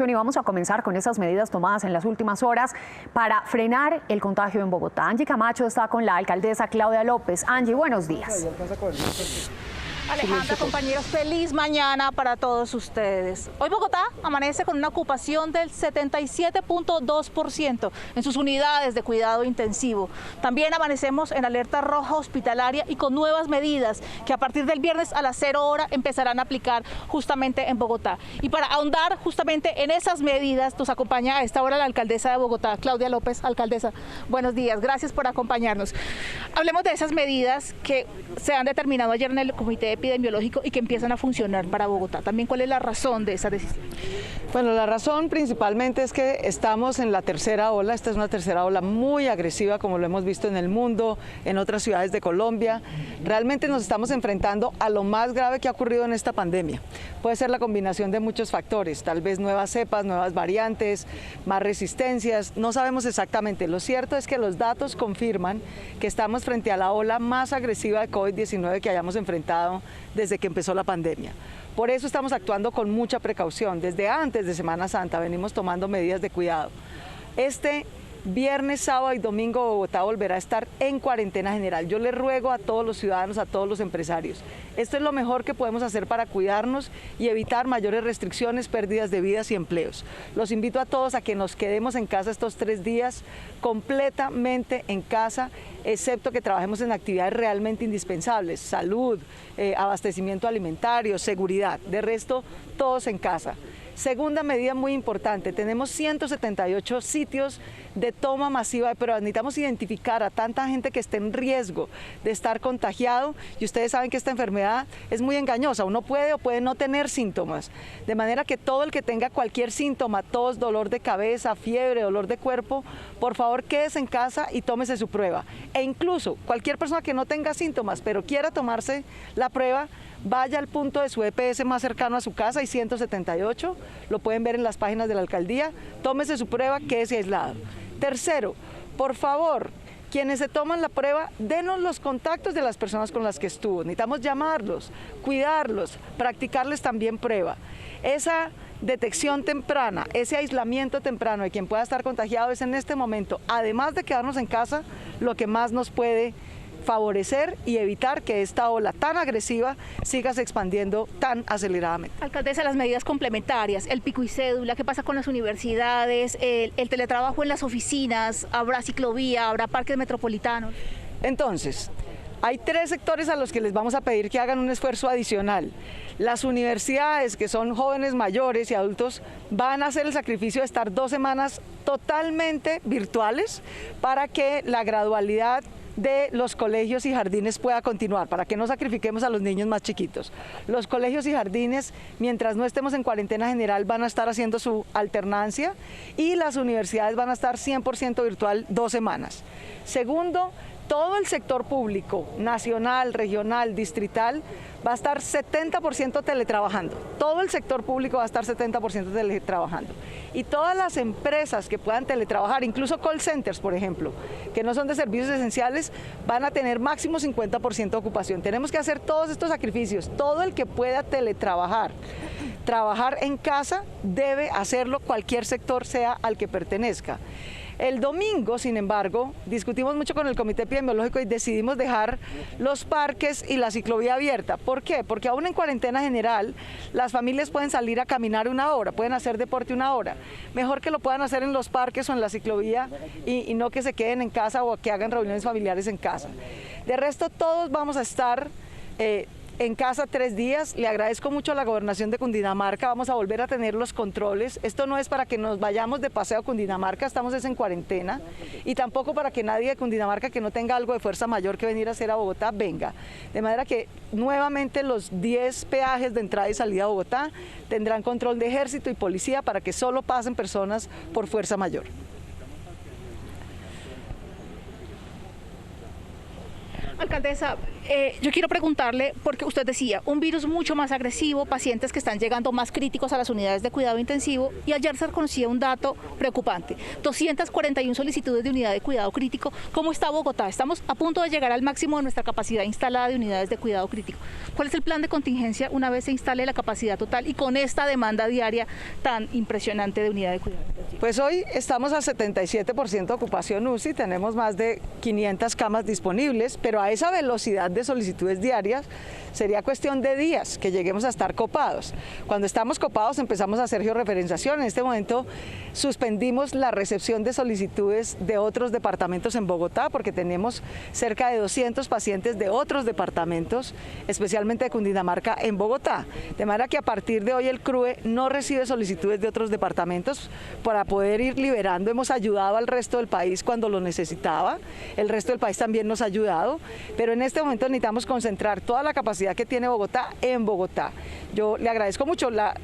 Y vamos a comenzar con esas medidas tomadas en las últimas horas para frenar el contagio en Bogotá. Angie Camacho está con la alcaldesa Claudia López. Angie, buenos días. Alejandra, compañeros, feliz mañana para todos ustedes. Hoy Bogotá amanece con una ocupación del 77.2% en sus unidades de cuidado intensivo. También amanecemos en alerta roja hospitalaria y con nuevas medidas que a partir del viernes a las 0 horas empezarán a aplicar justamente en Bogotá. Y para ahondar justamente en esas medidas nos acompaña a esta hora la alcaldesa de Bogotá, Claudia López. Alcaldesa, buenos días, gracias por acompañarnos. Hablemos de esas medidas que se han determinado ayer en el Comité Epidemiológico y que empiezan a funcionar para Bogotá. También, ¿cuál es la razón de esa decisión? Bueno, la razón principalmente es que estamos en la tercera ola. Esta es una tercera ola muy agresiva, como lo hemos visto en el mundo, en otras ciudades de Colombia. Realmente nos estamos enfrentando a lo más grave que ha ocurrido en esta pandemia. Puede ser la combinación de muchos factores, tal vez nuevas cepas, nuevas variantes, más resistencias, no sabemos exactamente. Lo cierto es que los datos confirman que estamos frente a la ola más agresiva de COVID-19 que hayamos enfrentado desde que empezó la pandemia. Por eso estamos actuando con mucha precaución. Desde antes de Semana Santa venimos tomando medidas de cuidado. Este viernes, sábado y domingo Bogotá volverá a estar en cuarentena general. Yo le ruego a todos los ciudadanos, a todos los empresarios, esto es lo mejor que podemos hacer para cuidarnos y evitar mayores restricciones, pérdidas de vidas y empleos. Los invito a todos a que nos quedemos en casa estos 3 días, completamente en casa, excepto que trabajemos en actividades realmente indispensables, salud, abastecimiento alimentario, seguridad. De resto, todos en casa. Segunda medida muy importante, tenemos 178 sitios de toma masiva de pruebas. Necesitamos identificar a tanta gente que esté en riesgo de estar contagiado y ustedes saben que esta enfermedad es muy engañosa, uno puede o puede no tener síntomas, de manera que todo el que tenga cualquier síntoma, tos, dolor de cabeza, fiebre, dolor de cuerpo, por favor quédese en casa y tómese su prueba. E incluso cualquier persona que no tenga síntomas pero quiera tomarse la prueba, vaya al punto de su EPS más cercano a su casa, hay 178, lo pueden ver en las páginas de la alcaldía, tómese su prueba, quédese aislado. Tercero, por favor, quienes se toman la prueba, denos los contactos de las personas con las que estuvo, necesitamos llamarlos, cuidarlos, practicarles también prueba. Esa detección temprana, ese aislamiento temprano de quien pueda estar contagiado es en este momento, además de quedarnos en casa, lo que más nos puede favorecer y evitar que esta ola tan agresiva siga se expandiendo tan aceleradamente. Alcaldesa, las medidas complementarias, el pico y cédula, ¿qué pasa con las universidades, el teletrabajo en las oficinas, habrá ciclovía, habrá parques metropolitanos? Entonces, hay 3 sectores a los que les vamos a pedir que hagan un esfuerzo adicional. Las universidades, que son jóvenes mayores y adultos, van a hacer el sacrificio de estar 2 semanas totalmente virtuales para que la gradualidad de los colegios y jardines pueda continuar, para que no sacrifiquemos a los niños más chiquitos. Los colegios y jardines, mientras no estemos en cuarentena general, van a estar haciendo su alternancia y las universidades van a estar 100% virtual 2 semanas. Segundo, todo el sector público, nacional, regional, distrital, va a estar 70% teletrabajando. Todo el sector público va a estar 70% teletrabajando. Y todas las empresas que puedan teletrabajar, incluso call centers, por ejemplo, que no son de servicios esenciales, van a tener máximo 50% de ocupación. Tenemos que hacer todos estos sacrificios. Todo el que pueda teletrabajar, trabajar en casa, debe hacerlo, cualquier sector sea al que pertenezca. El domingo, sin embargo, discutimos mucho con el Comité Epidemiológico y decidimos dejar los parques y la ciclovía abierta. ¿Por qué? Porque aún en cuarentena general, las familias pueden salir a caminar 1 hora, pueden hacer deporte 1 hora. Mejor que lo puedan hacer en los parques o en la ciclovía y no que se queden en casa o que hagan reuniones familiares en casa. De resto, todos vamos a estar en casa 3 días. Le agradezco mucho a la Gobernación de Cundinamarca, vamos a volver a tener los controles. Esto no es para que nos vayamos de paseo a Cundinamarca, estamos en cuarentena, y tampoco para que nadie de Cundinamarca que no tenga algo de fuerza mayor que venir a hacer a Bogotá, venga. De manera que nuevamente los 10 peajes de entrada y salida a Bogotá tendrán control de ejército y policía para que solo pasen personas por fuerza mayor. Alcaldesa, yo quiero preguntarle, porque usted decía, un virus mucho más agresivo, pacientes que están llegando más críticos a las unidades de cuidado intensivo, y ayer se reconocía un dato preocupante, 241 solicitudes de unidad de cuidado crítico. ¿Cómo está Bogotá? Estamos a punto de llegar al máximo de nuestra capacidad instalada de unidades de cuidado crítico. ¿Cuál es el plan de contingencia una vez se instale la capacidad total y con esta demanda diaria tan impresionante de unidad de cuidado intensivo? Pues hoy estamos a 77% de ocupación UCI, tenemos más de 500 camas disponibles, pero a esa velocidad de solicitudes diarias sería cuestión de días que lleguemos a estar copados. Cuando estamos copados empezamos a hacer georreferenciación. En este momento suspendimos la recepción de solicitudes de otros departamentos en Bogotá porque tenemos cerca de 200 pacientes de otros departamentos, especialmente de Cundinamarca, en Bogotá. De manera que a partir de hoy el CRUE no recibe solicitudes de otros departamentos para poder ir liberando. Hemos ayudado al resto del país cuando lo necesitaba, el resto del país también nos ha ayudado, pero en este momento necesitamos concentrar toda la capacidad que tiene Bogotá en Bogotá. Yo le agradezco mucho, la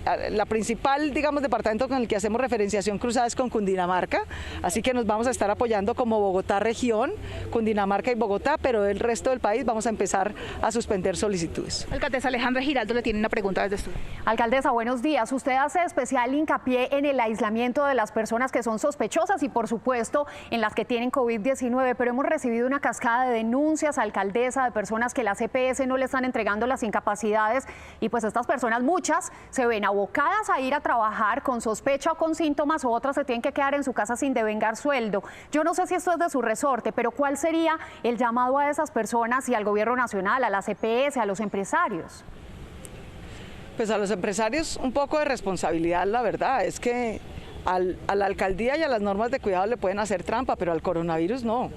principal, digamos, departamento con el que hacemos referenciación cruzada es con Cundinamarca, así que nos vamos a estar apoyando como Bogotá región, Cundinamarca y Bogotá, pero el resto del país vamos a empezar a suspender solicitudes. Alcaldesa Alejandra Giraldo le tiene una pregunta desde estudio. Alcaldesa, buenos días. Usted hace especial hincapié en el aislamiento de las personas que son sospechosas y, por supuesto, en las que tienen COVID-19, pero hemos recibido una cascada de denuncias, alcaldesa, de personas que las EPS no le están entregando las incapacidades y pues estas personas, muchas, se ven abocadas a ir a trabajar con sospecha o con síntomas, o otras se tienen que quedar en su casa sin devengar sueldo. Yo no sé si esto es de su resorte, pero ¿cuál sería el llamado a esas personas y al gobierno nacional, a las EPS, a los empresarios? Pues a los empresarios un poco de responsabilidad, la verdad, es que a la alcaldía y a las normas de cuidado le pueden hacer trampa, pero al coronavirus no.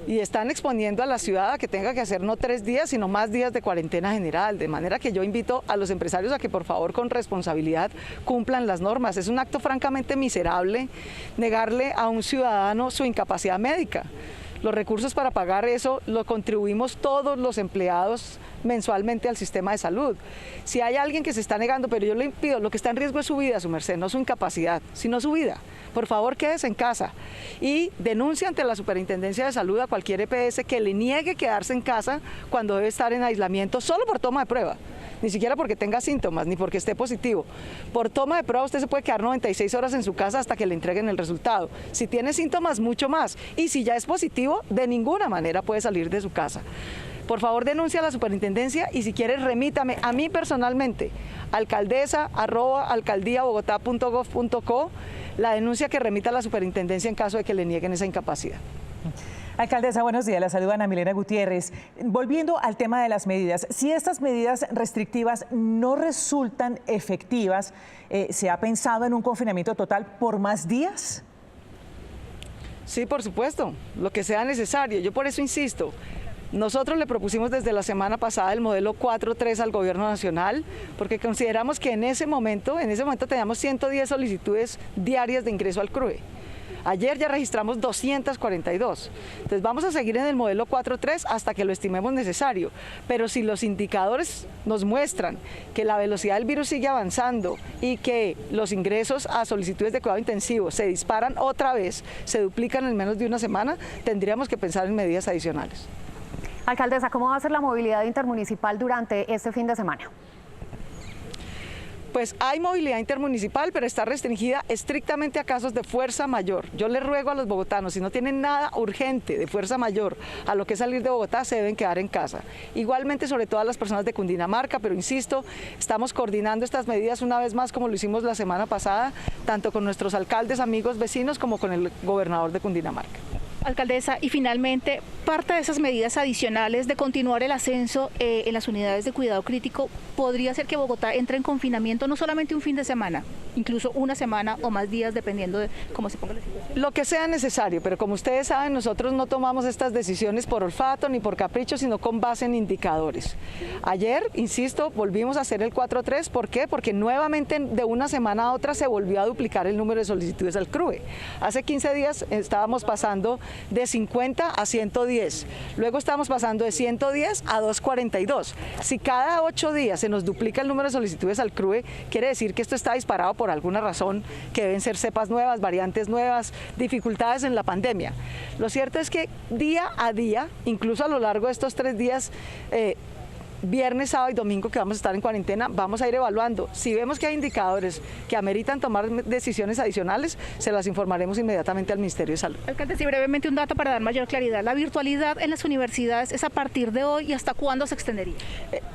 Y están exponiendo a la ciudad a que tenga que hacer no 3 días, sino más días de cuarentena general. De manera que yo invito a los empresarios a que por favor con responsabilidad cumplan las normas. Es un acto francamente miserable negarle a un ciudadano su incapacidad médica. Los recursos para pagar eso lo contribuimos todos los empleados mensualmente al sistema de salud. Si hay alguien que se está negando, pero yo le impido, lo que está en riesgo es su vida, su merced, no su incapacidad, sino su vida. Por favor, quédese en casa y denuncie ante la Superintendencia de Salud a cualquier EPS que le niegue quedarse en casa cuando debe estar en aislamiento solo por toma de prueba. Ni siquiera porque tenga síntomas, ni porque esté positivo. Por toma de prueba usted se puede quedar 96 horas en su casa hasta que le entreguen el resultado. Si tiene síntomas, mucho más. Y si ya es positivo, de ninguna manera puede salir de su casa. Por favor, denuncie a la superintendencia y si quiere remítame a mí personalmente, alcaldesa@alcaldiabogotá.gov.co, la denuncia que remita a la superintendencia en caso de que le nieguen esa incapacidad. Alcaldesa, buenos días. La saluda Ana Milena Gutiérrez. Volviendo al tema de las medidas, si estas medidas restrictivas no resultan efectivas, ¿se ha pensado en un confinamiento total por más días? Sí, por supuesto, lo que sea necesario. Yo por eso insisto. Nosotros le propusimos desde la semana pasada el modelo 4.3 al gobierno nacional porque consideramos que en ese momento teníamos 110 solicitudes diarias de ingreso al CRUE. Ayer ya registramos 242. Entonces vamos a seguir en el modelo 4.3 hasta que lo estimemos necesario. Pero si los indicadores nos muestran que la velocidad del virus sigue avanzando y que los ingresos a solicitudes de cuidado intensivo se disparan otra vez, se duplican en menos de una semana, tendríamos que pensar en medidas adicionales. Alcaldesa, ¿cómo va a ser la movilidad intermunicipal durante este fin de semana? Pues hay movilidad intermunicipal, pero está restringida estrictamente a casos de fuerza mayor. Yo les ruego a los bogotanos, si no tienen nada urgente de fuerza mayor a lo que es salir de Bogotá, se deben quedar en casa. Igualmente, sobre todo a las personas de Cundinamarca, pero insisto, estamos coordinando estas medidas una vez más, como lo hicimos la semana pasada, tanto con nuestros alcaldes, amigos, vecinos, como con el gobernador de Cundinamarca. Alcaldesa, y finalmente, parte de esas medidas adicionales de continuar el ascenso en las unidades de cuidado crítico, podría ser que Bogotá entre en confinamiento no solamente un fin de semana, incluso una semana o más días, dependiendo de cómo se ponga la situación. Lo que sea necesario, pero como ustedes saben, nosotros no tomamos estas decisiones por olfato ni por capricho, sino con base en indicadores. Ayer, insisto, volvimos a hacer el 4.3, ¿por qué? Porque nuevamente de una semana a otra se volvió a duplicar el número de solicitudes al CRUE. Hace 15 días estábamos pasando de 50 a 110. Luego estamos pasando de 110 a 242. Si cada 8 días se nos duplica el número de solicitudes al CRUE, quiere decir que esto está disparado por alguna razón, que deben ser cepas nuevas, variantes nuevas, dificultades en la pandemia. Lo cierto es que día a día, incluso a lo largo de estos 3 días, viernes, sábado y domingo que vamos a estar en cuarentena, vamos a ir evaluando. Si vemos que hay indicadores que ameritan tomar decisiones adicionales, se las informaremos inmediatamente al Ministerio de Salud. Alcalde, sí, brevemente un dato para dar mayor claridad. ¿La virtualidad en las universidades es a partir de hoy y hasta cuándo se extendería?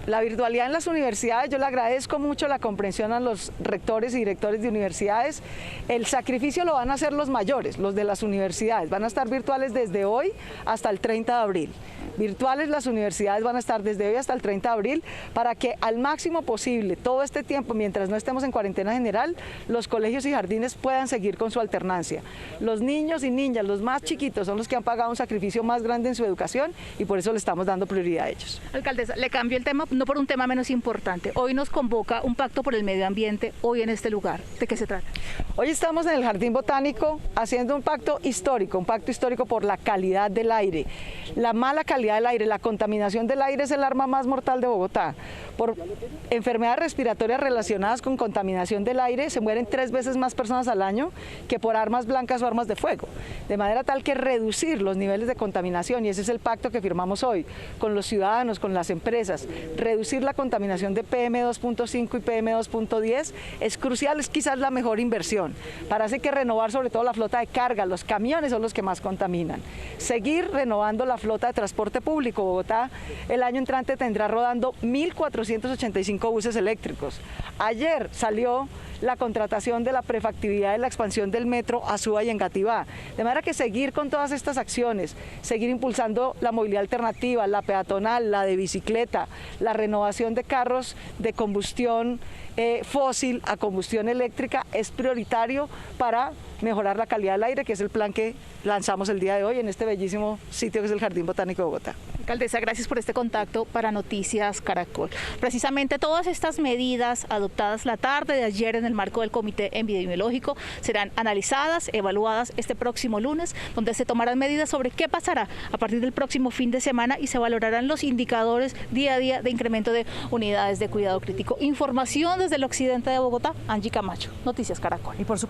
La virtualidad en las universidades, yo le agradezco mucho la comprensión a los rectores y directores de universidades. El sacrificio lo van a hacer los mayores, los de las universidades. Van a estar virtuales desde hoy hasta el 30 de abril. Virtuales las universidades van a estar desde hoy hasta el 30 de abril para que al máximo posible, todo este tiempo, mientras no estemos en cuarentena general, los colegios y jardines puedan seguir con su alternancia. Los niños y niñas, los más chiquitos, son los que han pagado un sacrificio más grande en su educación y por eso le estamos dando prioridad a ellos. Alcaldesa, le cambio el tema, no por un tema menos importante. Hoy nos convoca un pacto por el medio ambiente, hoy en este lugar. ¿De qué se trata? Hoy estamos en el Jardín Botánico haciendo un pacto histórico por la calidad del aire. La mala calidad del aire, la contaminación del aire es el arma más mortal de Bogotá. Por enfermedades respiratorias relacionadas con contaminación del aire se mueren 3 veces más personas al año que por armas blancas o armas de fuego. De manera tal que reducir los niveles de contaminación, y ese es el pacto que firmamos hoy con los ciudadanos, con las empresas, reducir la contaminación de PM2.5 y PM2.10 es crucial, es quizás la mejor inversión. Parece que renovar sobre todo la flota de carga, los camiones son los que más contaminan. Seguir renovando la flota de transporte público. Bogotá el año entrante tendrá rodando 1.485 buses eléctricos. Ayer salió la contratación de la prefactibilidad de la expansión del metro a Suba y Engativá. De manera que seguir con todas estas acciones, seguir impulsando la movilidad alternativa, la peatonal, la de bicicleta, la renovación de carros de combustión fósil a combustión eléctrica es prioritario para mejorar la calidad del aire, que es el plan que lanzamos el día de hoy en este bellísimo sitio que es el Jardín Botánico de Bogotá. Alcaldesa, gracias por este contacto para Noticias Caracol. Precisamente todas estas medidas adoptadas la tarde de ayer en el marco del Comité Epidemiológico serán analizadas, evaluadas este próximo lunes, donde se tomarán medidas sobre qué pasará a partir del próximo fin de semana y se valorarán los indicadores día a día de incremento de unidades de cuidado crítico. Información desde el occidente de Bogotá, Angie Camacho, Noticias Caracol. Y por